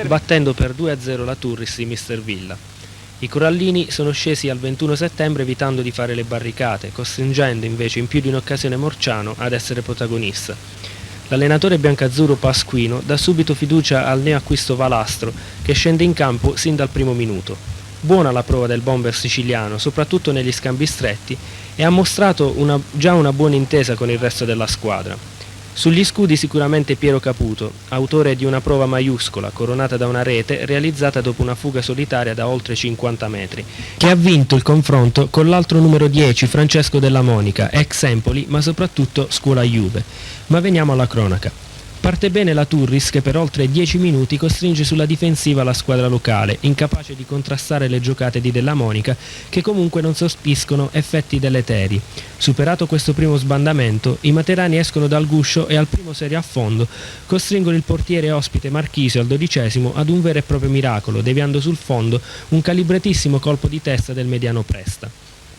battendo per 2-0 la Turris di Mr. Villa. I corallini sono scesi al 21 settembre evitando di fare le barricate, costringendo invece in più di un'occasione Morciano ad essere protagonista. L'allenatore biancazzurro Pasquino dà subito fiducia al neoacquisto Valastro, che scende in campo sin dal primo minuto. Buona la prova del bomber siciliano, soprattutto negli scambi stretti, e ha mostrato già una buona intesa con il resto della squadra. Sugli scudi sicuramente Piero Caputo, autore di una prova maiuscola coronata da una rete realizzata dopo una fuga solitaria da oltre 50 metri, che ha vinto il confronto con l'altro numero 10 Francesco Della Monica, ex Empoli ma soprattutto scuola Juve. Ma veniamo alla cronaca. Parte bene la Turris che per oltre 10 minuti costringe sulla difensiva la squadra locale, incapace di contrastare le giocate di Della Monica, che comunque non sospiscono effetti deleteri. Superato questo primo sbandamento, i materani escono dal guscio e al primo serie a fondo costringono il portiere ospite Marchisio al 12° ad un vero e proprio miracolo, deviando sul fondo un calibratissimo colpo di testa del mediano Presta.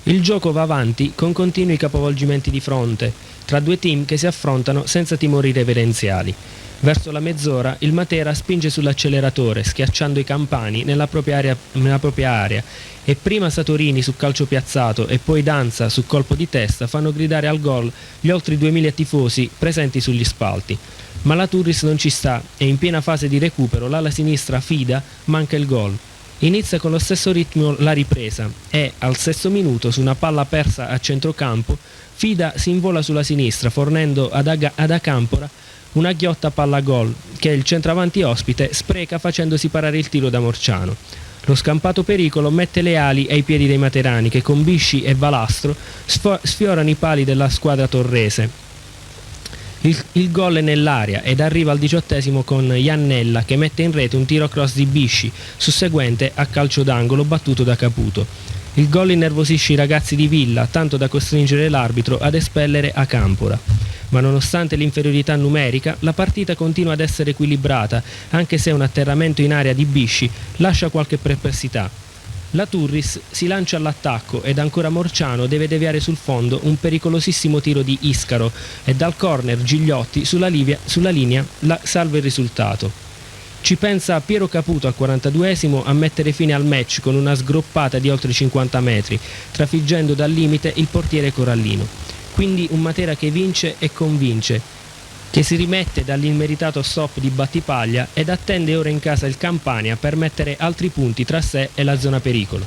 Il gioco va avanti con continui capovolgimenti di fronte, tra due team che si affrontano senza timori reverenziali. Verso la mezz'ora il Matera spinge sull'acceleratore, schiacciando i campani nella propria area, e prima Satorini su calcio piazzato e poi Danza su colpo di testa fanno gridare al gol gli oltre 2000 tifosi presenti sugli spalti. Ma la Turris non ci sta e in piena fase di recupero l'ala sinistra Fida manca il gol. Inizia con lo stesso ritmo la ripresa e, al 6° minuto, su una palla persa a centrocampo, Fida si invola sulla sinistra, fornendo ad Acampora una ghiotta palla gol, che il centravanti ospite spreca facendosi parare il tiro da Morciano. Lo scampato pericolo mette le ali ai piedi dei materani, che con Bisci e Valastro sfiorano i pali della squadra torrese. Il gol è nell'aria ed arriva al 18° con Iannella che mette in rete un tiro cross di Bisci, susseguente a calcio d'angolo battuto da Caputo. Il gol innervosisce i ragazzi di Villa, tanto da costringere l'arbitro ad espellere Acampora. Ma nonostante l'inferiorità numerica, la partita continua ad essere equilibrata, anche se un atterramento in area di Bisci lascia qualche perplessità. La Turris si lancia all'attacco ed ancora Morciano deve deviare sul fondo un pericolosissimo tiro di Iscaro e dal corner Gigliotti sulla linea salva il risultato. Ci pensa Piero Caputo al 42° a mettere fine al match con una sgroppata di oltre 50 metri, trafiggendo dal limite il portiere corallino. Quindi un Matera che vince e convince, che si rimette dall'immeritato stop di Battipaglia ed attende ora in casa il Campania per mettere altri punti tra sé e la zona pericolo.